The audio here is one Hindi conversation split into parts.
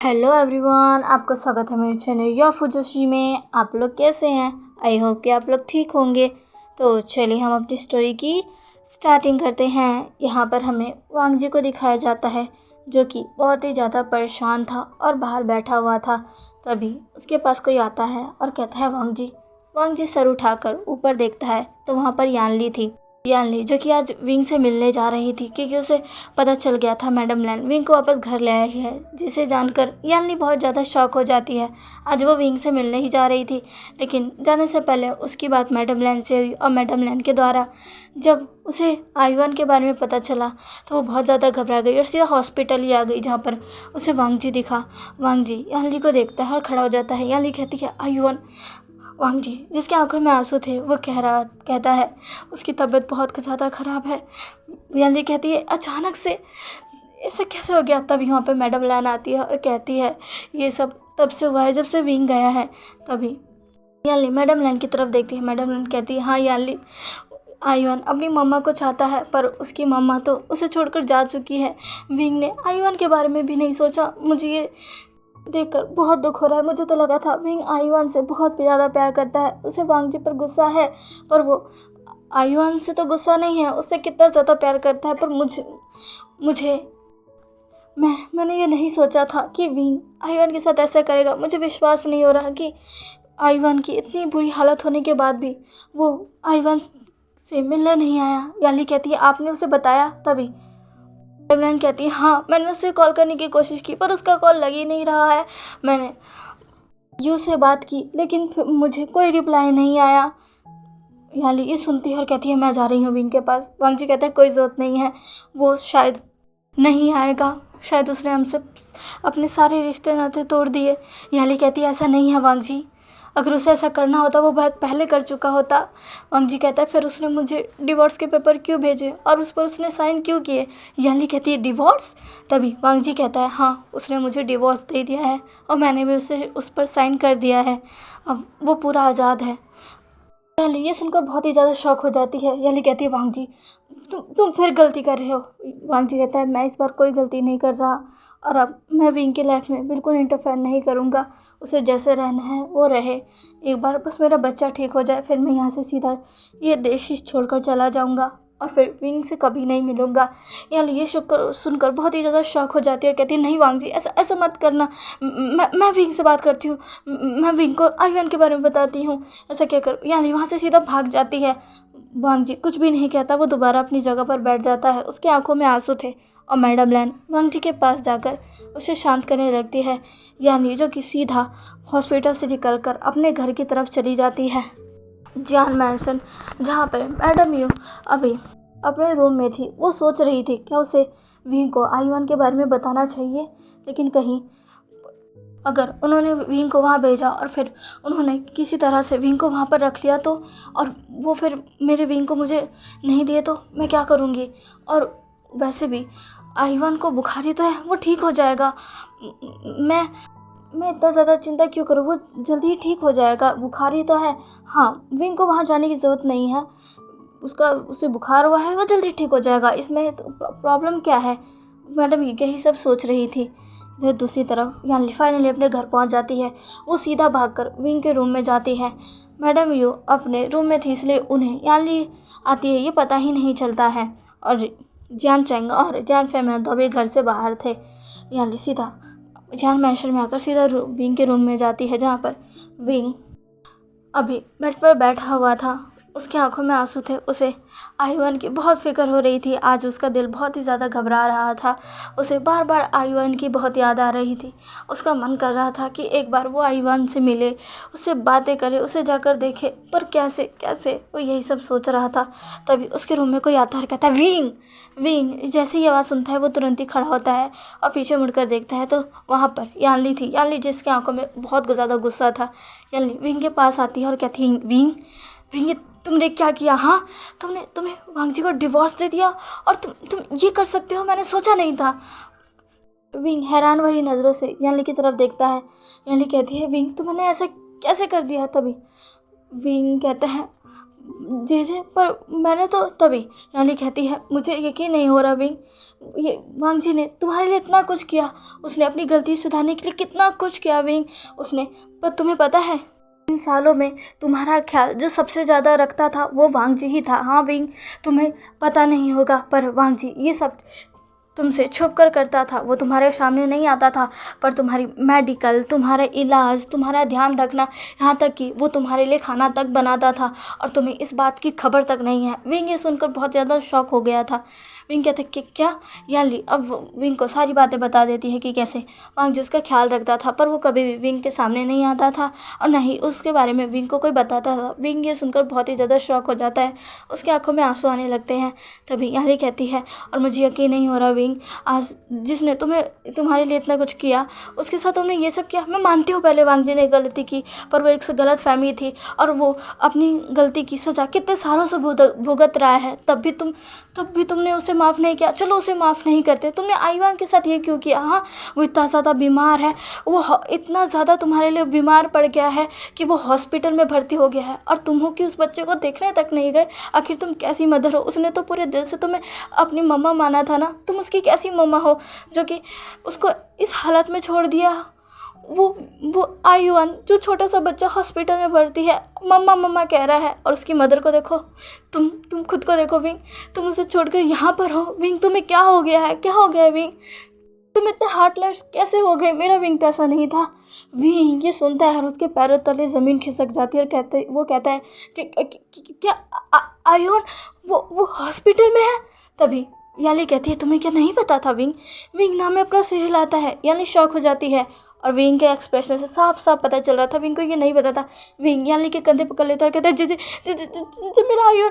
हेलो एवरीवन, आपका स्वागत है मेरे चैनल योर फुजोशी में। आप लोग कैसे हैं? आई होप कि आप लोग ठीक होंगे। तो चलिए हम अपनी स्टोरी की स्टार्टिंग करते हैं। यहाँ पर हमें वांग जी को दिखाया जाता है जो कि बहुत ही ज़्यादा परेशान था और बाहर बैठा हुआ था। तभी उसके पास कोई आता है और कहता है वांग जी सर उठाकर ऊपर देखता है तो वहाँ पर यानली थी। यानली जो कि आज विंग से मिलने जा रही थी क्योंकि उसे पता चल गया था मैडम लैन विंग को वापस घर ले आई है, जिसे जानकर यानली बहुत ज़्यादा शॉक हो जाती है। आज वो विंग से मिलने ही जा रही थी, लेकिन जाने से पहले उसकी बात मैडम लैन से हुई और मैडम लैन के द्वारा जब उसे आयुवान के बारे में पता चला तो वो बहुत ज़्यादा घबरा गई और सीधा हॉस्पिटल ही आ गई, जहाँ पर उसे वांग जी दिखा। वांग जी यानली को देखता है और खड़ा हो जाता है। यानली कहती है आयुवान। वांग जी जिसकी आंखों में आंसू थे वो कहता है उसकी तबीयत बहुत ज़्यादा ख़राब है। यानली कहती है अचानक से ऐसा कैसे हो गया? तभी वहाँ पे मैडम लैन आती है और कहती है ये सब तब से हुआ है जब से विंग गया है। तभी यानली मैडम लैन की तरफ देखती है। मैडम लैन कहती है हाँ यानली, आयुवान अपनी मम्मा को चाहता है पर उसकी मम्मा तो उसे छोड़कर जा चुकी है। विंग ने आयुवान के बारे में भी नहीं सोचा। मुझे ये देखकर बहुत दुख हो रहा है। मुझे तो लगा था विंग आयुवान से बहुत ज़्यादा प्यार करता है, उसे वांग जी पर गुस्सा है, पर वो आयुवान से तो गुस्सा नहीं है, उससे कितना ज़्यादा प्यार करता है। पर मुझे मैंने ये नहीं सोचा था कि विंग आयुवान के साथ ऐसा करेगा। मुझे विश्वास नहीं हो रहा कि आयुवान की इतनी बुरी हालत होने के बाद भी वो आयुवान से मिलने नहीं आया। याली कहती है आपने उसे बताया? तभी मैडम कहती है हाँ मैंने उससे कॉल करने की कोशिश की पर उसका कॉल लग ही नहीं रहा है। मैंने यू से बात की लेकिन फिर मुझे कोई रिप्लाई नहीं आया। याली ये सुनती है और कहती है मैं जा रही हूँ विंग के पास। वांग जी कहता है कोई ज़रूरत नहीं है, वो शायद नहीं आएगा, शायद उसने हमसे अपने सारे रिश्ते नाते तोड़ दिए। याली कहती है ऐसा नहीं है वांग जी, अगर उसे ऐसा करना होता वो बहुत पहले कर चुका होता। वांग जी कहता है फिर उसने मुझे डिवोर्स के पेपर क्यों भेजे और उस पर उसने साइन क्यों किए? याली कहती है डिवोर्स? तभी वांग जी कहता है हाँ उसने मुझे डिवोर्स दे दिया है और मैंने भी उस पर साइन कर दिया है, अब वो पूरा आज़ाद है। याली ये सुनकर बहुत ही ज़्यादा शॉक हो जाती है। याली कहती है वांग जी तुम फिर गलती कर रहे हो। वांग जी कहता है मैं इस बार कोई गलती नहीं कर रहा और अब मैं विंग की लाइफ में बिल्कुल इंटरफेयर नहीं करूँगा। उसे जैसे रहना है वो रहे, एक बार बस मेरा बच्चा ठीक हो जाए फिर मैं यहाँ से सीधा ये देश ही छोड़कर चला जाऊँगा और फिर विंग से कभी नहीं मिलूँगा। यानी ये सुनकर बहुत ही ज़्यादा शॉक हो जाती है और कहती है नहीं वांग जी ऐसा ऐसा मत करना, मैं विंग से बात करती हूँ, मैं विंग को आयुवान के बारे में बताती हूँ, ऐसा क्या कर। यानी वहाँ से सीधा भाग जाती है। वांग जी कुछ भी नहीं कहता, वो दोबारा अपनी जगह पर बैठ जाता है। उसकी आंखों में आंसू थे और मैडम लैन वांग जी के पास जाकर उसे शांत करने लगती है। यानी जो कि सीधा हॉस्पिटल से निकलकर अपने घर की तरफ चली जाती है, जियान मैंशन, जहाँ पर मैडम यू अभी अपने रूम में थी। वो सोच रही थी क्या उसे विंग को आयुवान के बारे में बताना चाहिए, लेकिन कहीं अगर उन्होंने विंग को वहाँ भेजा और फिर उन्होंने किसी तरह से विंग को वहाँ पर रख लिया तो, और वो फिर मेरे विंग को मुझे नहीं दिए तो मैं क्या करूँगी? और वैसे भी आयुवान को बुखारी तो है, वो ठीक हो जाएगा। मैं इतना ज़्यादा चिंता क्यों करूँ, वो जल्दी ही ठीक हो जाएगा, बुखारी तो है। हाँ विंग को वहाँ जाने की ज़रूरत नहीं है, उसे बुखार हुआ है वो जल्दी ठीक हो जाएगा, इसमें तो प्रॉब्लम क्या है? मैडम यही सब सोच रही थी। इधर दूसरी तरफ यानी फाइनली अपने घर पहुंच जाती है। वो सीधा भागकर विंग के रूम में जाती है। मैडम यू अपने रूम में थी इसलिए उन्हें यानी आती है ये पता ही नहीं चलता है। और जियान चैंग और जियान फेमैन तो अभी घर से बाहर थे। यानी सीधा जियान मैंशन में आकर सीधा विंग के रूम में जाती है, जहाँ पर विंग अभी बेड पर बैठा हुआ था। उसकी आंखों में आंसू थे। उसे आयुवान की बहुत फिक्र हो रही थी। आज उसका दिल बहुत ही ज़्यादा घबरा रहा था। उसे बार बार आयुवान की बहुत याद आ रही थी। उसका मन कर रहा था कि एक बार वो आयुवान से मिले, उससे बातें करे, उसे जाकर देखे, पर कैसे कैसे वो यही सब सोच रहा था। तभी उसके रूम में कोई आता है और कहता है विंग विंग। जैसे ही आवाज़ सुनता है वो तुरंत ही खड़ा होता है और पीछे मुड़कर देखता है तो वहाँ पर यानली थी। यानली जिसकी आंखों में बहुत ज़्यादा गुस्सा था। यानली विंग के पास आती है और कहती है विंग विंग तुमने क्या किया? हाँ तुमने वांग जी को डिवोर्स दे दिया और तुम ये कर सकते हो, मैंने सोचा नहीं था। विंग हैरान भरी नज़रों से यानली की तरफ देखता है। यानली कहती है विंग तुमने ऐसा कैसे कर दिया? तभी विंग कहता है जे पर मैंने तो तभी याली कहती है मुझे यकीन नहीं हो रहा विंग, ये वांग जी ने तुम्हारे लिए इतना कुछ किया, उसने अपनी गलती सुधारने के लिए कितना कुछ किया विंग उसने। पर तुम्हें पता है इन सालों में तुम्हारा ख्याल जो सबसे ज़्यादा रखता था वो वांग जी ही था। हाँ विंग, तुम्हें पता नहीं होगा पर वांग जी ये सब तुमसे छुप कर करता था, वो तुम्हारे सामने नहीं आता था, पर तुम्हारी मेडिकल, तुम्हारा इलाज, तुम्हारा ध्यान रखना, यहाँ तक कि वो तुम्हारे लिए खाना तक बनाता था और तुम्हें इस बात की खबर तक नहीं है। विंग ये सुनकर बहुत ज़्यादा शॉक हो गया था। विंग कहते कि क्या याली, अब विंग को सारी बातें बता देती है कि कैसे वांग जी उसका ख्याल रखता था, पर वो कभी भी विंग के सामने नहीं आता था और न ही उसके बारे में विंग को कोई बताता था। विंग ये सुनकर बहुत ही ज़्यादा शॉक हो जाता है, उसकी आंखों में आंसू आने लगते हैं। तभी याली कहती है और मुझे यकीन नहीं हो रहा विंग, आज जिसने तुम्हारे लिए इतना कुछ किया उसके साथ तुमने ये सब किया। मैं मानती हूँ पहले वांग जी ने गलती की, पर वो एक गलत फहमी थी और वो अपनी गलती की सज़ा कितने सालों से भुगत रहा है, तब भी तुमने उसे माफ़ नहीं किया। चलो उसे माफ़ नहीं करते, तुमने आईवान के साथ ये क्यों किया? हाँ, वो इतना ज़्यादा बीमार है, वो इतना ज़्यादा तुम्हारे लिए बीमार पड़ गया है कि वो हॉस्पिटल में भर्ती हो गया है और तुम हो कि उस बच्चे को देखने तक नहीं गए। आखिर तुम कैसी मदर हो? उसने तो पूरे दिल से तुम्हें अपनी मम्मा माना था ना, तुम उसकी कैसी मम्मा हो जो कि उसको इस हालत में छोड़ दिया? वो आयुआन जो छोटा सा बच्चा हॉस्पिटल में भर्ती है, मम्मा मम्मा कह रहा है, और उसकी मदर को देखो, तुम खुद को देखो विंग, तुम उसे छोड़कर यहाँ पर हो। विंग तुम्हें क्या हो गया है? क्या हो गया है विंग? तुम इतने हार्टलेस कैसे हो गए? मेरा विंग तो ऐसा नहीं था। विंग ये सुनता है और उसके पैरों तले ज़मीन खिसक जाती है और वो कहता है कि क्या आयुआन वो हॉस्पिटल में है? तभी याली कहती है तुम्हें क्या नहीं पता था विंग? विंग नाम में अपना सिर हिलाता है। याली शॉक हो जाती है और विंग के एक्सप्रेशन से साफ साफ पता चल रहा था विंग को ये नहीं पता था। विंग याली के कंधे पकड़ लेता है, कहता है जी जी जी जी जी जी जी मेरा आयुन,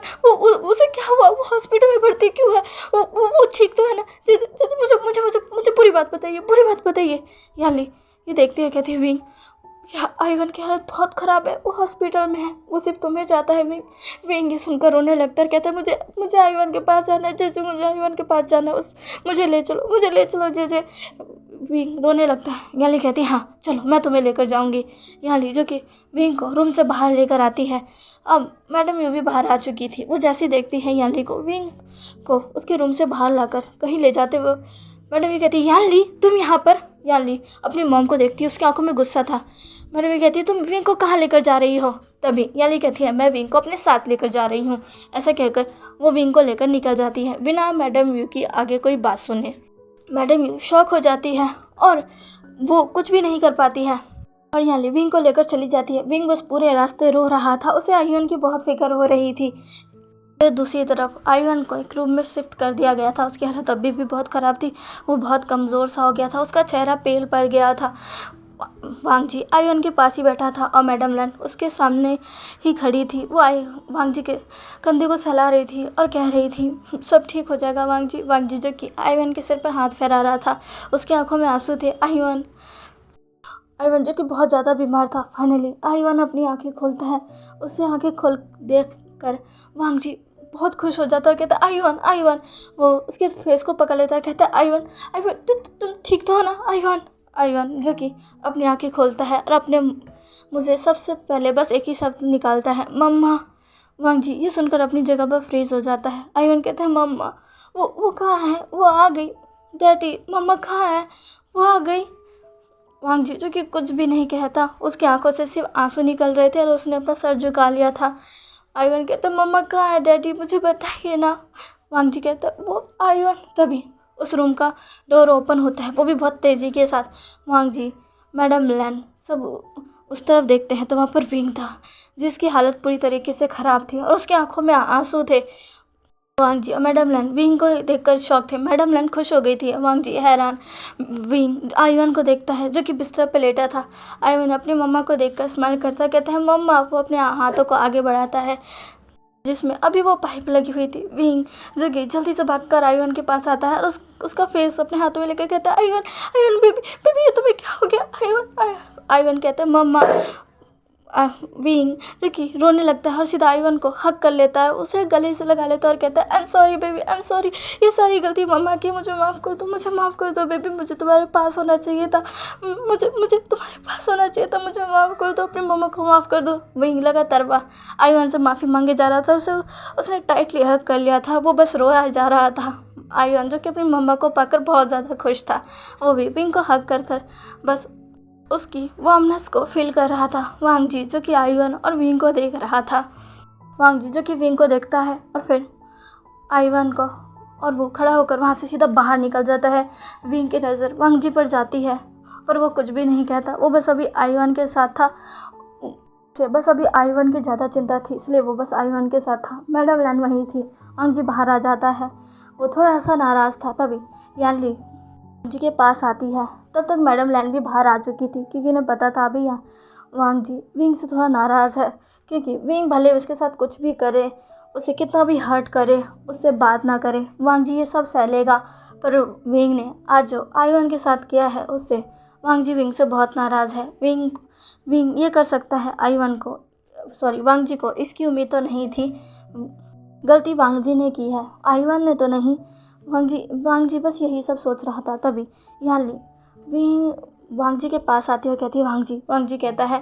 उसे क्या हुआ? वो हॉस्पिटल में भर्ती क्यों है? वो ठीक तो है ना? जी जी जी मुझे मुझे मुझे मुझे पूरी बात बताइए। याली ये देखती है, कहती है विंग आयुन की हालत बहुत ख़राब है, वो हॉस्पिटल में है, वो सिर्फ तुम्हें चाहता है। विंग ये सुनकर रोने लगता है, कहता है मुझे आयुन के पास जाना है जीजू, मुझे आयुन के पास जाना है, मुझे ले चलो जीजू। विंग रोने लगता है। याली कहती है हाँ चलो मैं तुम्हें लेकर जाऊंगी। याली जो कि विंग को रूम से बाहर लेकर आती है। अब मैडम यू भी बाहर आ चुकी थी। वो जैसे देखती है याली को, विंग को उसके रूम से बाहर लाकर कहीं ले जाते हुए, मैडम ये कहती है याली तुम यहाँ पर? याली अपनी मॉम को देखती है, उसकी आंखों में गुस्सा था। मैडम ये कहती है तुम विंग को कहाँ लेकर जा रही हो? तभी याली कहती है मैं विंग को अपने साथ लेकर जा रही हूँ। ऐसा कहकर वो विंग को लेकर निकल जाती है बिना मैडम यू की आगे कोई बात सुने। मैडम यू शॉक हो जाती है और वो कुछ भी नहीं कर पाती है और याली विंग को लेकर चली जाती है। विंग बस पूरे रास्ते रो रहा था, उसे आयुन की बहुत फिक्र हो रही थी। दूसरी तरफ आयुन को एक रूम में शिफ्ट कर दिया गया था। उसकी हालत अभी भी बहुत ख़राब थी, वो बहुत कमज़ोर सा हो गया था, उसका चेहरा पेल पड़ गया था। वांग जी आयुन के पास ही बैठा था और मैडम लन उसके सामने ही खड़ी थी। वो वांग जी के कंधे को सहला रही थी और कह रही थी सब ठीक हो जाएगा वांग जी। वांग जी जो कि आयुन के सिर पर हाथ फैला रहा था, उसकी आंखों में आंसू थे। आयुन जो कि बहुत ज़्यादा बीमार था। फाइनली आयुन अपनी आंखें खोलता है। उसे आंखें खोल देख कर वांग जी बहुत खुश हो जाता है, कहता आयुन। वो उसके फेस को पकड़ लेता है, कहता है आयुन तुम ठीक तो हो ना? आयुन जो कि अपनी आंखें खोलता है और अपने मुझे सबसे पहले बस एक ही शब्द निकालता है, मम्मा। वांग जी ये सुनकर अपनी जगह पर फ्रीज हो जाता है। आयुन कहता है मम्मा वो कहाँ है? वो आ गई। डैडी मम्मा कहाँ है? वो आ गई। वांग जी जो कि कुछ भी नहीं कहता, उसकी आंखों से सिर्फ आंसू निकल रहे थे और उसने अपना सर झुका लिया था। आयुन कहता मम्मा कहाँ है? डैडी मुझे बताइए ना। वांग जी कहता वो आयुन। तभी उस रूम का डोर ओपन होता है, वो भी बहुत तेज़ी के साथ। वांग जी मैडम लैन सब उस तरफ देखते हैं तो वहाँ पर विंग था, जिसकी हालत पूरी तरीके से ख़राब थी और उसकी आंखों में आंसू थे। वांग जी और मैडम लैन विंग को देखकर शॉक थे। मैडम लैन खुश हो गई थी, वांग जी हैरान। विंग आयुन को देखता है जो कि बिस्तर पर लेटा था। आयुन अपनी मम्मा को देखकर स्माइल करता, कहता है मम्मा। वो अपने हाथों को आगे बढ़ाता है जिसमें अभी वो पाइप लगी हुई थी। विंग जो कि जल्दी से भागकर आयुन के पास आता है और उसका फेस अपने हाथों में लेकर कहता है आयुन बेबी ये तुम्हें क्या हो गया? आयुन कहता है मम्मा। विंग जो कि रोने लगता है और सीधा आईवन को हक कर लेता है, उसे गले से लगा लेता है और कहता है I am sorry baby, I am sorry, ये सारी गलती मम्मा की, मुझे माफ़ कर दो, मुझे माफ़ कर दो बेबी, मुझे तुम्हारे पास होना चाहिए था, मुझे मुझे तुम्हारे पास होना चाहिए था, मुझे माफ़ कर दो, अपनी मम्मा को माफ़ कर दो। विंग लगातार आईवन से माफ़ी मांगे जा रहा था, उसने टाइटली हक कर लिया था, वो बस रोया जा रहा था। आईवन जो कि अपनी मम्मा को पाकर बहुत ज़्यादा खुश था, वो भी विंग को हक कर कर बस उसकी वार्मनेस को फील कर रहा था। वांग जी जो कि आईवन और विंग को देख रहा था। वांग जी जो कि विंग को देखता है और फिर आईवन को, और वो खड़ा होकर वहाँ से सीधा बाहर निकल जाता है। विंग की नज़र वांग जी पर जाती है पर वो कुछ भी नहीं कहता, वो बस अभी आईवन के साथ था, बस अभी आईवन की ज़्यादा चिंता थी, इसलिए वो बस आईवन के साथ था। मैडम लैन वहीं थी। वांग जी बाहर आ जाता है, वो थोड़ा सा नाराज़ था। तभी यान ली जी के पास आती है। तब तक मैडम लैन भी बाहर आ चुकी थी क्योंकि उन्हें पता था अभी यहाँ वांग जी विंग से थोड़ा नाराज़ है, क्योंकि विंग भले उसके साथ कुछ भी करे, उसे कितना भी हर्ट करे, उससे बात ना करे, वांग जी ये सब सह लेगा। पर विंग ने आज जो आईवन के साथ किया है उससे वांग जी विंग से बहुत नाराज़ है। विंग ये कर सकता है आईवन को, सॉरी वांग जी को, इसकी उम्मीद तो नहीं थी। गलती वांग जी ने की है, आईवन ने तो नहीं। वांग जी बस यही सब सोच रहा था। तभी यहाँ ली विंग वांग जी के पास आती है और कहती है वांग जी कहता है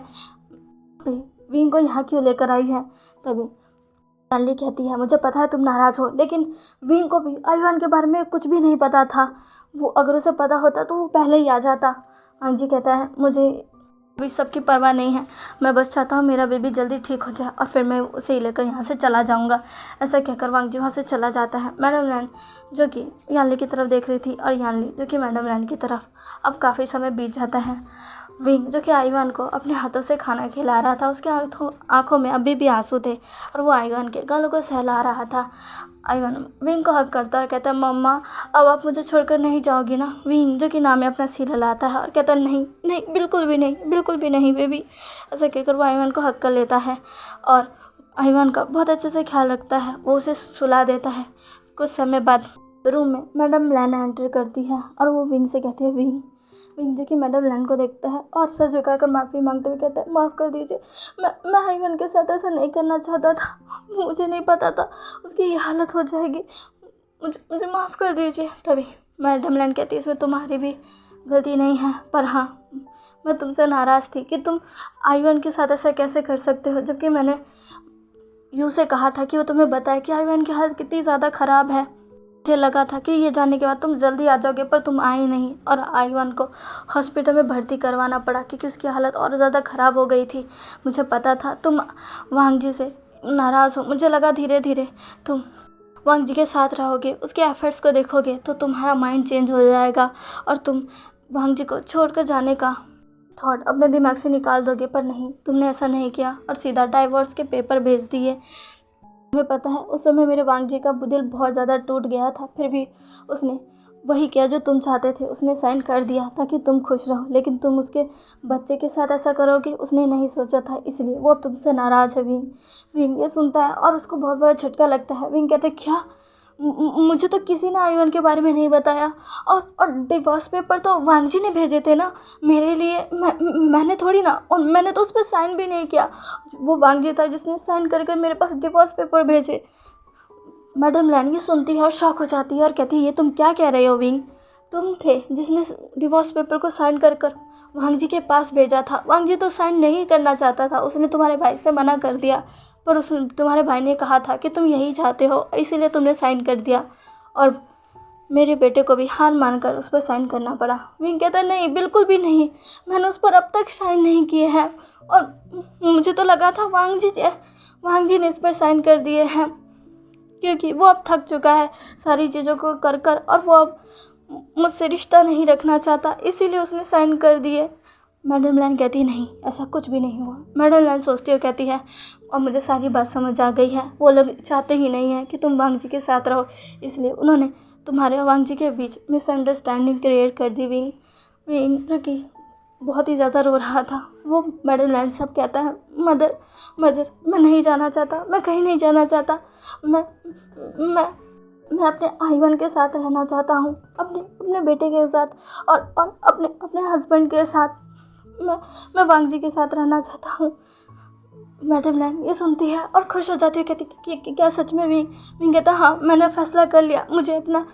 विंग को यहाँ क्यों लेकर आई है। तभी यान ली कहती है मुझे पता है तुम नाराज़ हो, लेकिन विंग को भी आईवन के बारे में कुछ भी नहीं पता था, वो अगर उसे पता होता तो वो पहले ही आ जाता। वांग जी कहता है मुझे अभी सबकी परवाह नहीं है, मैं बस चाहता हूँ मेरा बेबी जल्दी ठीक हो जाए और फिर मैं उसे लेकर यहाँ से चला जाऊँगा। ऐसा कहकर वांग जी वहाँ से चला जाता है। मैडम लैन जो कि यानली की तरफ देख रही थी और यानली जो कि मैडम लैन की तरफ। अब काफ़ी समय बीत जाता है। विंग जो कि आईवन को अपने हाथों से खाना खिला रहा था, उसके आँखों में अभी भी आंसू थे और वो आईवन के गालों को सहला रहा था। आईवन विंग को हक करता है, कहता है मम्मा अब आप मुझे छोड़कर नहीं जाओगी ना। विंग जो कि नाम में अपना सिर हिलाता है और कहता है नहीं नहीं, बिल्कुल भी नहीं बेबी। ऐसा कहकर वो आईवन को हक कर लेता है और आईवन का बहुत अच्छे से ख्याल रखता है, वो उसे सुला देता है। कुछ समय बाद रूम में मैडम लैन एंटर करती है और वो विंग से कहती है विंग जो कि मैडम लैन को देखता है और सर झुकाकर माफ़ी मांगते हुए कहता है माफ़ कर दीजिए, मैं आईवन के साथ ऐसा नहीं करना चाहता था, मुझे नहीं पता था उसकी ये हालत हो जाएगी, मुझे माफ़ कर दीजिए। तभी मैडम लैन कहती है इसमें तुम्हारी भी गलती नहीं है, पर हाँ मैं तुमसे नाराज़ थी कि तुम आईवन के साथ ऐसा कैसे कर सकते हो, जबकि मैंने यू से कहा था कि वो तुम्हें बताए कि आईवन की हालत कितनी ज़्यादा ख़राब है। मुझे लगा था कि ये जानने के बाद तुम जल्दी आ जाओगे, पर तुम आए नहीं और आईवन को हॉस्पिटल में भर्ती करवाना पड़ा क्योंकि उसकी हालत और ज़्यादा ख़राब हो गई थी। मुझे पता था तुम वांग जी से नाराज़ हो, मुझे लगा धीरे धीरे तुम वांग जी के साथ रहोगे, उसके एफर्ट्स को देखोगे तो तुम्हारा माइंड चेंज हो जाएगा और तुम वांग जी को छोड़कर जाने का थॉट अपने दिमाग से निकाल दोगे। पर नहीं, तुमने ऐसा नहीं किया और सीधा डाइवोर्स के पेपर भेज दिए। तुम्हें पता है उस समय मेरे वांग जी का दिल बहुत ज़्यादा टूट गया था, फिर भी उसने वही किया जो तुम चाहते थे, उसने साइन कर दिया ताकि तुम खुश रहो, लेकिन तुम उसके बच्चे के साथ ऐसा करोगे उसने नहीं सोचा था, इसलिए वो अब तुमसे नाराज़ है। विंग ये सुनता है और उसको बहुत बड़ा झटका लगता है। विंग कहते क्या मुझे तो किसी ने आईवन के बारे में नहीं बताया, और डिवोर्स पेपर तो वांग जी ने भेजे थे ना मेरे लिए, मैंने थोड़ी ना, और मैंने तो उस पर साइन भी नहीं किया, वो वांग जी था जिसने साइन कर मेरे पास डिवोर्स पेपर भेजे। मैडम लैन ये सुनती है और शॉक हो जाती है और कहती है ये तुम क्या कह रहे हो विंग, तुम थे जिसने डिवोर्स पेपर को साइन कर वांग जी के पास भेजा था। वांग जी तो साइन नहीं करना चाहता था, उसने तुम्हारे भाई से मना कर दिया, पर तुम्हारे भाई ने कहा था कि तुम यही चाहते हो, इसीलिए तुमने साइन कर दिया और मेरे बेटे को भी हार मानकर उस पर साइन करना पड़ा। विंग कहता है नहीं, बिल्कुल भी नहीं, मैंने उस पर अब तक साइन नहीं किए हैं और मुझे तो लगा था वांग जी ने इस पर साइन कर दिए हैं, क्योंकि वो अब थक चुका है सारी चीज़ों को कर और वो अब मुझसे रिश्ता नहीं रखना चाहता, इसीलिए उसने साइन कर दिए। मैडम लैन कहती है नहीं, ऐसा कुछ भी नहीं हुआ। मैडम लैन सोचती है, कहती है और मुझे सारी बात समझ आ गई है, वो लोग चाहते ही नहीं हैं कि तुम वांग जी के साथ रहो, इसलिए उन्होंने तुम्हारे और वांग जी के बीच मिसअंडरस्टैंडिंग क्रिएट कर दी। विंग जो कि बहुत ही ज़्यादा रो रहा था, वो मैडम लैन सब कहता है मदर मैं नहीं जाना चाहता, मैं कहीं नहीं जाना चाहता, मैं अपने आईवन के साथ रहना चाहता हूँ, अपने बेटे के साथ और अपने हस्बैंड के साथ, मैं वांग जी के साथ रहना चाहता हूँ। मैडम लैन ये सुनती है और खुश हो जाती है, कहती कि क्या सच में विंग कहता हाँ मैंने फ़ैसला कर लिया, मुझे अपना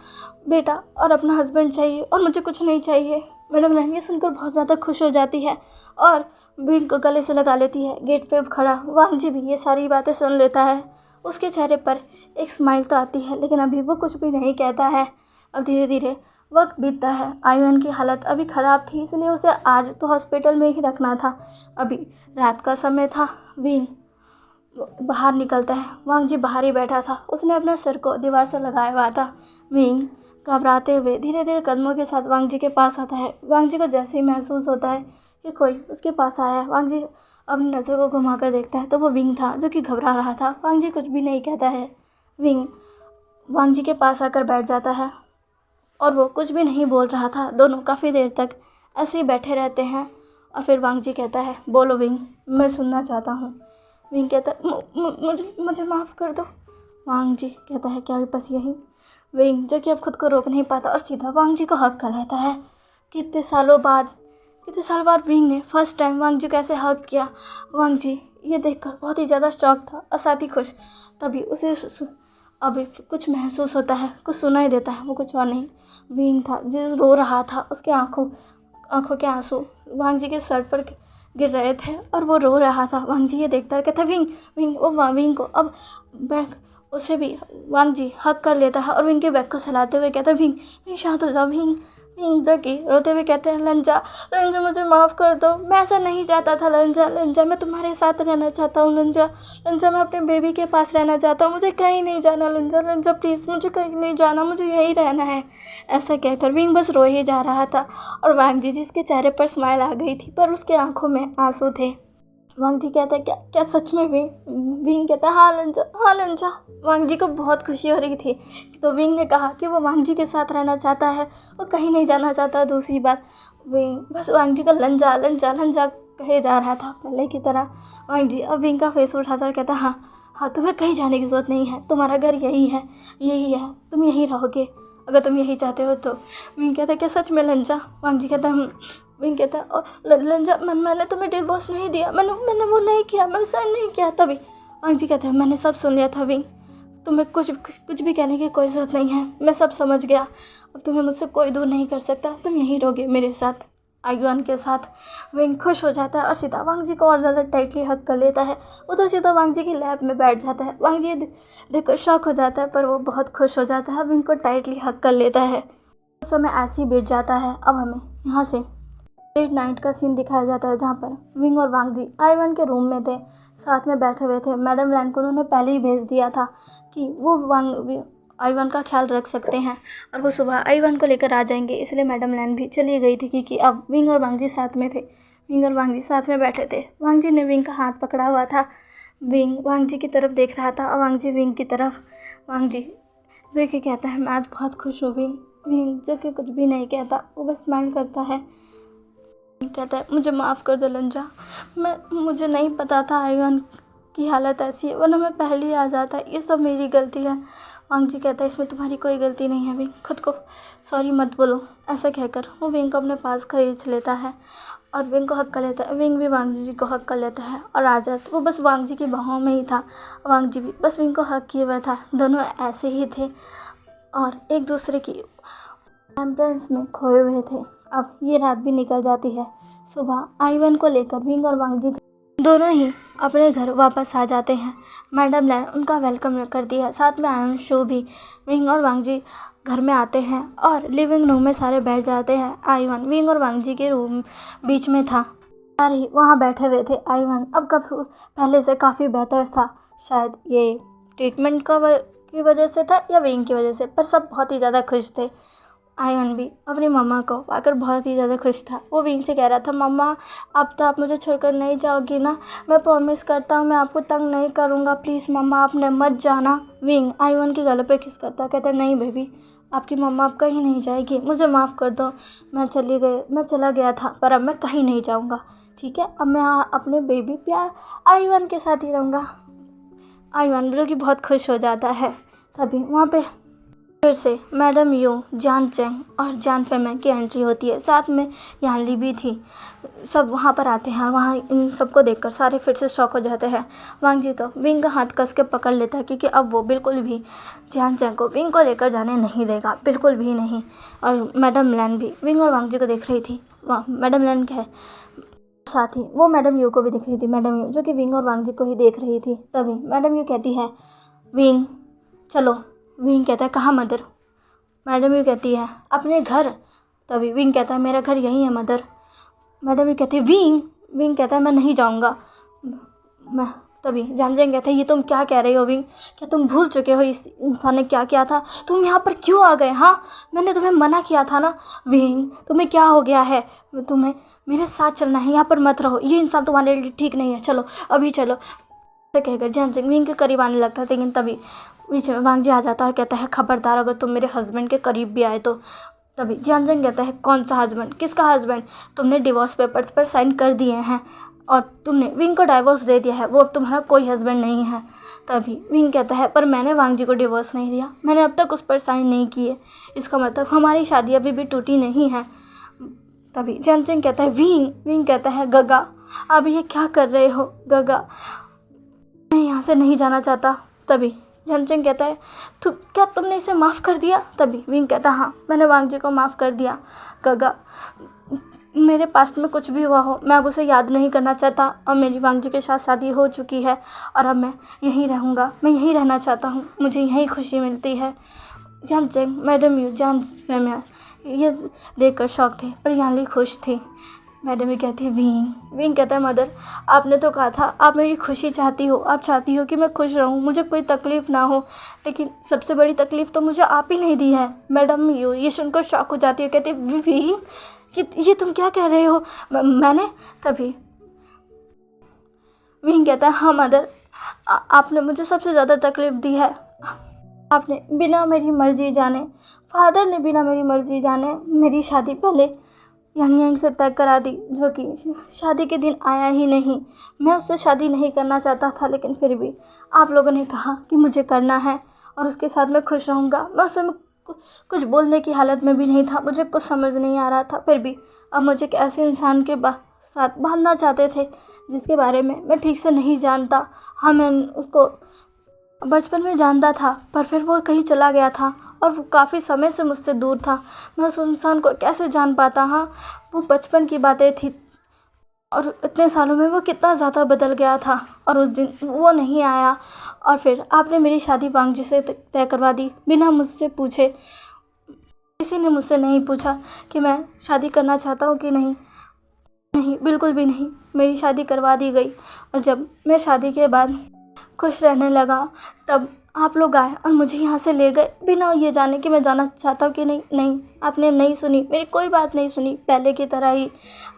बेटा और अपना हस्बैंड चाहिए और मुझे कुछ नहीं चाहिए। मैडम लैन ये सुनकर बहुत ज़्यादा खुश हो जाती है और विंग को गले से लगा लेती है। गेट पे खड़ा वांग जी भी ये सारी बातें सुन लेता है। उसके चेहरे पर एक स्माइल तो आती है लेकिन अभी वो कुछ भी नहीं कहता है। अब धीरे धीरे वक्त बीतता है। आयुन की हालत अभी ख़राब थी इसलिए उसे आज तो हॉस्पिटल में ही रखना था। अभी रात का समय था। विंग बाहर निकलता है। वांग जी बाहर ही बैठा था, उसने अपने सिर को दीवार से लगाया हुआ था। विंग घबराते हुए धीरे धीरे कदमों के साथ वांग जी के पास आता है। वांग जी को जैसे ही महसूस होता है कि कोई उसके पास आया है, वांग जी अपनी नज़र को घुमाकर देखता है तो वो विंग था जो कि घबरा रहा था। वांग जी कुछ भी नहीं कहता है। विंग वांग जी के पास आकर बैठ जाता है और वो कुछ भी नहीं बोल रहा था। दोनों काफ़ी देर तक ऐसे ही बैठे रहते हैं और फिर वांग जी कहता है बोलो विंग, मैं सुनना चाहता हूँ। विंग कहता है मुझे माफ़ कर दो। वांग जी कहता है क्या बस यही। विंग जो कि अब खुद को रोक नहीं पाता और सीधा वांग जी को हक कर लेता है। कितने साल बाद विंग ने फर्स्ट टाइम वांग जी को ऐसे हक किया। वांग जी ये देखकर बहुत ही ज़्यादा शॉक था और साथ ही खुश। तभी उसे अभी कुछ महसूस होता है, कुछ सुनाई देता है, वो कुछ और नहीं विंग था जो रो रहा था। उसके आंखों के आंसू वांग जी के सर पर गिर रहे थे और वो रो रहा था। वांग जी ये देखता कहता विंग वो विंग को अब बैग उसे भी वांग जी हक कर लेता है और विंग के बैग को सहलाते हुए कहता है विंग शांत हो जाओ। विंग जो कि रोते हुए कहते हैं लंजा मुझे माफ़ कर दो, मैं ऐसा नहीं चाहता था। लंजा मैं तुम्हारे साथ रहना चाहता हूँ। लंजा मैं अपने बेबी के पास रहना चाहता हूँ, मुझे कहीं नहीं जाना। लंजा प्लीज़ मुझे कहीं नहीं जाना, मुझे यहीं रहना है। ऐसा कहकर विंग बस रो ही जा रहा था और वांग जी जिसके चेहरे पर स्माइल आ गई थी पर उसके आंखों में आंसू थे। वांग जी कहता है क्या सच में विंग कहता है हाँ लंजा। वांग जी को बहुत खुशी हो रही थी तो विंग ने कहा कि वो वांग जी के साथ रहना चाहता है और कहीं नहीं जाना चाहता। दूसरी बात विंग बस वांग जी का लंजा कहे जा रहा था पहले की तरह। वांग जी अब विंग का फेस उठाता और कहता हाँ तुम्हें कहीं जाने की ज़रूरत नहीं है, तुम्हारा घर यही है तुम यहीं रहोगे अगर तुम यही चाहते हो तो। विंग कहता है क्या सच में लंजा। वांग जी कहता है विंग कहता है और लंजा मैंने तुम्हें डिवोर्स नहीं दिया, मैंने वो नहीं किया, मैंने साइन नहीं किया। तभी वांग जी कहते हैं मैंने सब सुन लिया था विंग, तुम्हें कुछ भी कहने की कोई ज़रूरत नहीं है, मैं सब समझ गया। अब तुम्हें मुझसे कोई दूर नहीं कर सकता, तुम यहीं रहोगे मेरे साथ आयुआन के साथ। विंग खुश हो जाता है और सीधा वांग जी को और ज़्यादा टाइटली हक कर लेता है। वो तो सीधा वांग जी की लैब में बैठ जाता है। वांग जी देखकर शॉक हो जाता है पर वो बहुत खुश हो जाता है, विंग को टाइटली हक कर लेता है। उस समय ऐसे ही बीत जाता है। अब हमें यहाँ से लेट नाइट का सीन दिखाया जाता है जहाँ पर विंग और वांग जी आयुआन के रूम में थे, साथ में बैठे हुए थे। मैडम लैन को उन्होंने पहले ही भेज दिया था कि वो आयुआन का ख्याल रख सकते हैं और वो सुबह आयुआन को लेकर आ जाएंगे, इसलिए मैडम लैन भी चली गई थी क्योंकि अब विंग और वांग जी साथ में थे। विंग और वांग जी साथ में बैठे थे। वांग जी ने विंग का हाथ पकड़ा हुआ था। विंग वांग जी की तरफ देख रहा था और वांग जी विंग की तरफ। वांग जी जो कि कहता है मैं आज बहुत खुश हूँ। विंग जो कि कुछ भी नहीं कहता, वो बस स्माइल करता है। कहता है मुझे माफ़ कर दो लंजा, मुझे नहीं पता था आयुआन की हालत ऐसी है, वरना मैं पहले ही आ जाता, ये सब मेरी गलती है। वांग जी कहता है इसमें तुम्हारी कोई गलती नहीं है विंग, खुद को सॉरी मत बोलो। ऐसा कहकर वो विंग को अपने पास खरीद लेता है और विंग को हक कर लेता है। विंग भी वांग जी को हक कर लेता है और आ जाता। वो बस वांग जी की बाहों में ही था, वांग जी भी बस विंग को हक किए हुआ था। दोनों ऐसे ही थे और एक दूसरे की एम्ब्रेस में खोए हुए थे। अब ये रात भी निकल जाती है। सुबह आयुआन को लेकर विंग और वांग जी दोनों ही अपने घर वापस आ जाते हैं। मैडम लैन उनका वेलकम करती है, साथ में आयुन शो भी। विंग और वांग जी घर में आते हैं और लिविंग रूम में सारे बैठ जाते हैं। आयुआन विंग और वांग जी के रूम बीच में था, सारे वहाँ बैठे हुए थे। आयुआन अब पहले से काफ़ी बेहतर था, शायद ये ट्रीटमेंट की वजह से था या विंग की वजह से, पर सब बहुत ही ज़्यादा खुश थे। आयुआन भी अपनी मम्मा को पाकर बहुत ही ज़्यादा खुश था। वो विंग से कह रहा था मम्मा अब तो आप मुझे छोड़कर नहीं जाओगी ना, मैं प्रॉमिस करता हूँ मैं आपको तंग नहीं करूँगा, प्लीज़ मम्मा आपने मत जाना। विंग आयुआन के गले पे किस करता, कहता नहीं बेबी आपकी मम्मा अब कहीं नहीं जाएगी, मुझे माफ़ कर दो, मैं चला गया था पर अब मैं कहीं नहीं जाऊँगा, ठीक है, अब मैं अपने बेबी प्यार आयुआन के साथ ही रहूँगा। आयुआन जो कि बहुत खुश हो जाता है। तभी वहाँ पे फिर से मैडम यू, जान चेंग और जान फेमैन की एंट्री होती है। साथ में यहाँ ली भी थी। सब वहाँ पर आते हैं और वहाँ इन सबको देखकर सारे फिर से शॉक हो जाते हैं। वांग जी तो विंग का हाथ कस के पकड़ लेता है, क्योंकि अब वो बिल्कुल भी जान चेंग को विंग को लेकर जाने नहीं देगा, बिल्कुल भी नहीं। और मैडम लैन भी विंग और वांग जी को देख रही थी। मैडम लैन क्या है, साथ ही वो मैडम यू को भी देख रही थी। मैडम यू जो कि विंग और वांग जी को ही देख रही थी। तभी मैडम यू कहती है, विंग चलो। विंग कहता है, कहाँ मदर? मैडम यू कहती है, अपने घर। तभी विंग कहता है, मेरा घर यहीं है मदर। मैडम यू कहती है, विंग। विंग कहता है, मैं नहीं जाऊँगा। मैं तभी जान चेंग कहता है, ये तुम क्या कह रही हो विंग? क्या तुम भूल चुके हो इस इंसान ने क्या किया था? तुम यहाँ पर क्यों आ गए? हाँ, मैंने तुम्हें मना किया था ना। विंग तुम्हें क्या हो गया है? तुम्हें मेरे साथ चलना है, यहाँ पर मत रहो। ये इंसान तुम्हारे लिए ठीक नहीं है, चलो अभी चलो। ऐसे कहकर जान चेंग विंग के करीब आने लगता है, लेकिन तभी बीच में वांग जी आ जाता है और कहता है, खबरदार अगर तुम मेरे हस्बैंड के करीब भी आए तो। तभी जान चेंग कहता है, कौन सा हस्बैंड? किसका हस्बैंड? तुमने डिवोर्स पेपर्स पर साइन कर दिए हैं और तुमने विंग को डाइवोर्स दे दिया है। वो अब तुम्हारा कोई हस्बैंड नहीं है। तभी विंग कहता है, पर मैंने वांग जी को डिवोर्स नहीं दिया, मैंने अब तक उस पर साइन नहीं किए। इसका मतलब हमारी शादी अभी भी टूटी नहीं है। तभी जान चेंग कहता है, विंग। विंग कहता है, गगा अब ये क्या कर रहे हो? गगा मैं यहाँ से नहीं जाना चाहता। तभी जान चेंग कहता है, क्या तुमने इसे माफ़ कर दिया? तभी विंग कहता है, हाँ मैंने वांग जी को माफ़ कर दिया। गगा मेरे पास्ट में कुछ भी हुआ हो, मैं अब उसे याद नहीं करना चाहता। और मेरी वांग जी के साथ शादी हो चुकी है और अब मैं यहीं रहूँगा, मैं यहीं रहना चाहता हूँ, मुझे यहीं खुशी मिलती है। जान चेंग, मैडम यू, जान फेमैन ये देखकर शौक थे, पर यानली खुश थी। मैडम यू कहती है, विंग। विंग कहता है, मदर आपने तो कहा था आप मेरी खुशी चाहती हो, आप चाहती हो कि मैं खुश रहूं, मुझे कोई तकलीफ़ ना हो, लेकिन सबसे बड़ी तकलीफ़ तो मुझे आप ही नहीं दी है। मैडम यू ये सुनकर शॉक हो जाती है, कहती है, विंग ये तुम क्या कह रहे हो? मैंने? तभी विंग कहता है, हाँ मदर आपने मुझे सबसे ज़्यादा तकलीफ़ दी है। आपने बिना मेरी मर्ज़ी जाने, फादर ने बिना मेरी मर्ज़ी जाने मेरी शादी पहले यांग से तय करा दी, जो कि शादी के दिन आया ही नहीं। मैं उससे शादी नहीं करना चाहता था, लेकिन फिर भी आप लोगों ने कहा कि मुझे करना है और उसके साथ मैं खुश रहूँगा। मैं उससे कुछ बोलने की हालत में भी नहीं था, मुझे कुछ समझ नहीं आ रहा था। फिर भी अब मुझे एक ऐसे इंसान के साथ बांधना चाहते थे जिसके बारे में मैं ठीक से नहीं जानता। हाँ मैं उसको बचपन में जानता था, पर फिर वो कहीं चला गया था और वो काफ़ी समय से मुझसे दूर था। मैं उस इंसान को कैसे जान पाता? हाँ वो बचपन की बातें थी और इतने सालों में वो कितना ज़्यादा बदल गया था, और उस दिन वो नहीं आया और फिर आपने मेरी शादी वांग जी से तय करवा दी बिना मुझसे पूछे। किसी ने मुझसे नहीं पूछा कि मैं शादी करना चाहता हूँ कि नहीं। नहीं, बिल्कुल भी नहीं, मेरी शादी करवा दी गई। और जब मैं शादी के बाद खुश रहने लगा तब आप लोग आए और मुझे यहाँ से ले गए बिना ये जाने कि मैं जाना चाहता हूँ कि नहीं। नहीं, आपने नहीं सुनी, मेरी कोई बात नहीं सुनी, पहले की तरह ही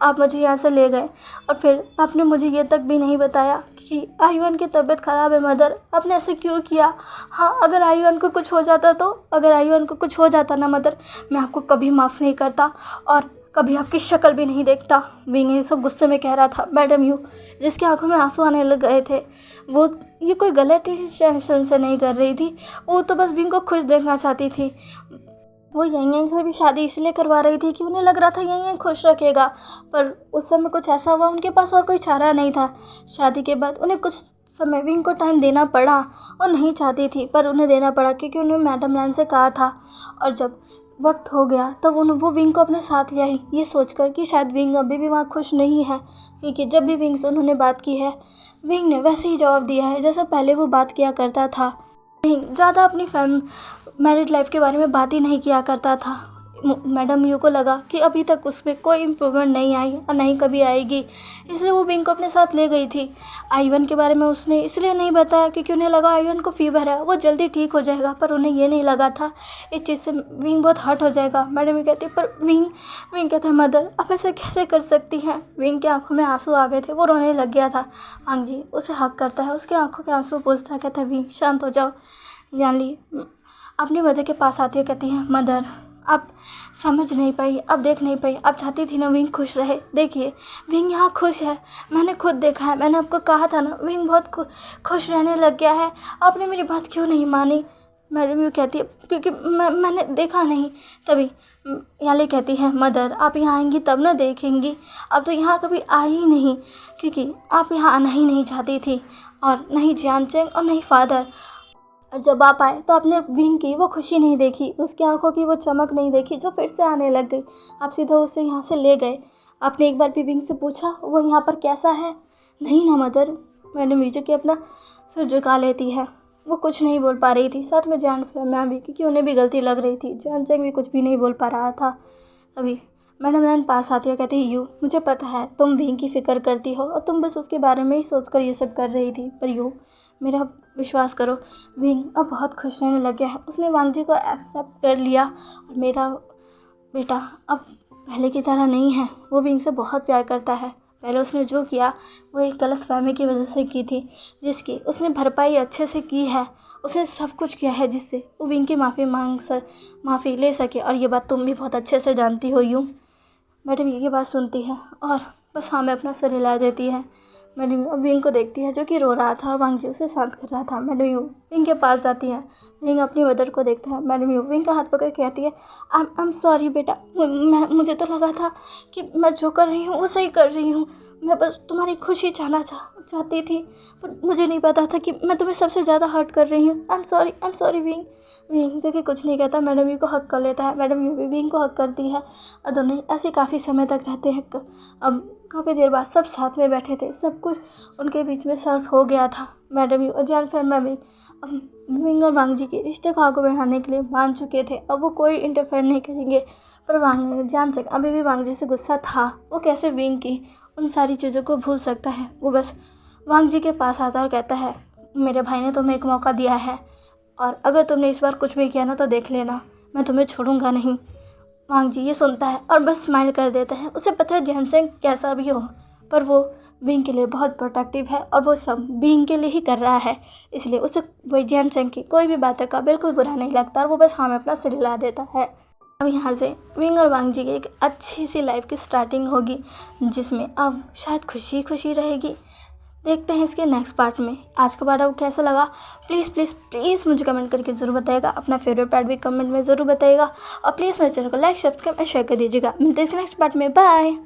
आप मुझे यहाँ से ले गए। और फिर आपने मुझे ये तक भी नहीं बताया कि आयुन की तबीयत ख़राब है। मदर आपने ऐसे क्यों किया? हाँ अगर आयुन को कुछ हो जाता तो, अगर आयुन को कुछ हो जाता ना मदर, मैं आपको कभी माफ़ नहीं करता और कभी आपकी शक्ल भी नहीं देखता। विंग ये सब गुस्से में कह रहा था। मैडम यू जिसकी आंखों में आंसू आने लग गए थे, वो ये कोई गलत इंटेंशन से नहीं कर रही थी, वो तो बस विंग को खुश देखना चाहती थी। वो यांग से भी शादी इसलिए करवा रही थी कि उन्हें लग रहा था यांग खुश रखेगा, पर उस समय कुछ ऐसा हुआ उनके पास और कोई चारा नहीं था। शादी के बाद उन्हें कुछ समय विंग को टाइम देना पड़ा और नहीं चाहती थी, पर उन्हें देना पड़ा क्योंकि उन्होंने मैडम लैन से कहा था। और जब वक्त हो गया तब वो विंग को अपने साथ ले आई, ये सोचकर कि शायद विंग अभी भी वहाँ खुश नहीं है, क्योंकि जब भी विंग से उन्होंने बात की है विंग ने वैसे ही जवाब दिया है जैसे पहले वो बात किया करता था। विंग ज़्यादा अपनी मैरिड लाइफ के बारे में बात ही नहीं किया करता था। मैडम यू को लगा कि अभी तक उसमें कोई इम्प्रूवमेंट नहीं आई और नहीं कभी आएगी, इसलिए वो विंग को अपने साथ ले गई थी। आयुन के बारे में उसने इसलिए नहीं बताया क्योंकि उन्हें लगा आयुन को फीवर है, वो जल्दी ठीक हो जाएगा, पर उन्हें ये नहीं लगा था इस चीज़ से विंग बहुत हर्ट हो जाएगा। मैडम यू कहती पर विंग कहता है, मदर आप ऐसे कैसे कर सकती हैं? विंग की आंखों में आंसू आ गए थे, वो रोने लग गया था। वांग जी उसे हक करता है, उसकी आंखों के आंसू पोंछता है, कहता है विंग शांत हो जाओ। यानली अपनी मदर के पास आती है, कहती है मदर आप समझ नहीं पाई, अब देख नहीं पाई, आप चाहती थी ना विंग खुश रहे, देखिए विंग यहाँ खुश है, मैंने खुद देखा है, मैंने आपको कहा था ना विंग बहुत खुश रहने लग गया है, आपने मेरी बात क्यों नहीं मानी? मैडम यू कहती है क्योंकि मैंने देखा नहीं। तभी याली कहती है मदर आप यहाँ आएंगी तब ना देखेंगी, अब तो यहाँ कभी आई ही नहीं क्योंकि आप यहाँ आना ही नहीं चाहती थी, और नहीं जियानचेंग और नहीं फादर। और जब आप आए तो आपने विंग की वो खुशी नहीं देखी, उसकी आंखों की वो चमक नहीं देखी जो फिर से आने लग गई। आप सीधा उसे यहाँ से ले गए। आपने एक बार भी विंग से पूछा वो यहाँ पर कैसा है? नहीं ना मदर। मैंने मीजू के अपना सिर झुका लेती है। वो कुछ नहीं बोल पा रही थी, साथ में जान मैम भी, क्योंकि उन्हें भी गलती लग रही थी। जियानचेंग भी कुछ भी नहीं बोल पा रहा था। तभी मैडम नैन पास आती है, कहती है यू मुझे पता है तुम विंग की फ़िक्र करती हो और तुम बस उसके बारे में ही सोचकर ये सब कर रही थी, पर यू मेरा विश्वास करो, विंग अब बहुत खुश रहने लग गया है। उसने वांगजी को एक्सेप्ट कर लिया और मेरा बेटा अब पहले की तरह नहीं है। वो विंग से बहुत प्यार करता है। पहले उसने जो किया वो एक गलतफहमी की वजह से की थी, जिसकी उसने भरपाई अच्छे से की है। उसने सब कुछ किया है जिससे वो विंग की माफ़ी ले सके, और ये बात तुम भी बहुत अच्छे से जानती हो यू। मैडम ये बात सुनती है और बस हाँ में अपना सिर हिला देती है। मैडम विंग को देखती है जो कि रो रहा था और वांगजी उसे शांत कर रहा था। मैडम यू विंग के पास जाती है। विंग अपनी मदर को देखता है। मैडम यू विंग का हाथ पकड़ कहती है आई एम सॉरी बेटा, मुझे तो लगा था कि मैं जो कर रही हूँ वो सही कर रही हूँ। मैं बस तुम्हारी खुशी चाहती थी, पर मुझे नहीं पता था कि मैं तुम्हें सबसे ज़्यादा हर्ट कर रही हूँ। I am sorry wing. Wing जो कि कुछ नहीं कहता मैडम यू को हक कर लेता है। मैडम यू भी विंग को हक करती है और दोनों ऐसे काफ़ी समय तक रहते हैं। अब काफ़ी देर बाद सब साथ में बैठे थे, सब कुछ उनके बीच में सर्व हो गया था। मैडम यू और जान फैमा भी अब विंग और वांगजी के रिश्ते को आगे बढ़ाने के लिए मान चुके थे। अब वो कोई इंटरफेयर नहीं करेंगे। पर जियानचेंग अभी भी वांगजी से गुस्सा था। वो कैसे विंग की उन सारी चीज़ों को भूल सकता है। वो बस वांगजी के पास आता और कहता है मेरे भाई ने तुम्हें एक मौका दिया है, और अगर तुमने इस बार कुछ भी किया ना तो देख लेना, मैं तुम्हें छोड़ूंगा नहीं। वांगजी ये सुनता है और बस स्माइल कर देता है। उसे पता है जियानचेंग कैसा भी हो, पर वो विंग के लिए बहुत प्रोटेक्टिव है और वो सब विंग के लिए ही कर रहा है, इसलिए उसे वो जियानचेंग की कोई भी बातों का बिल्कुल बुरा नहीं लगता और वो बस हाँ में अपना सिर हिला देता है। अब यहाँ से विंग और वांगजी की एक अच्छी सी लाइफ की स्टार्टिंग होगी, जिसमें अब शायद खुशी खुशी रहेगी। देखते हैं इसके नेक्स्ट पार्ट में। आज का पार्ट आपको कैसा लगा प्लीज़ प्लीज़ प्लीज़ मुझे कमेंट करके ज़रूर बताइएगा। अपना फेवरेट पार्ट भी कमेंट में ज़रूर बताइएगा और प्लीज़ मेरे चैनल को लाइक सब्सक्राइब और शेयर कर दीजिएगा। मिलते हैं इसके नेक्स्ट पार्ट में। बाय।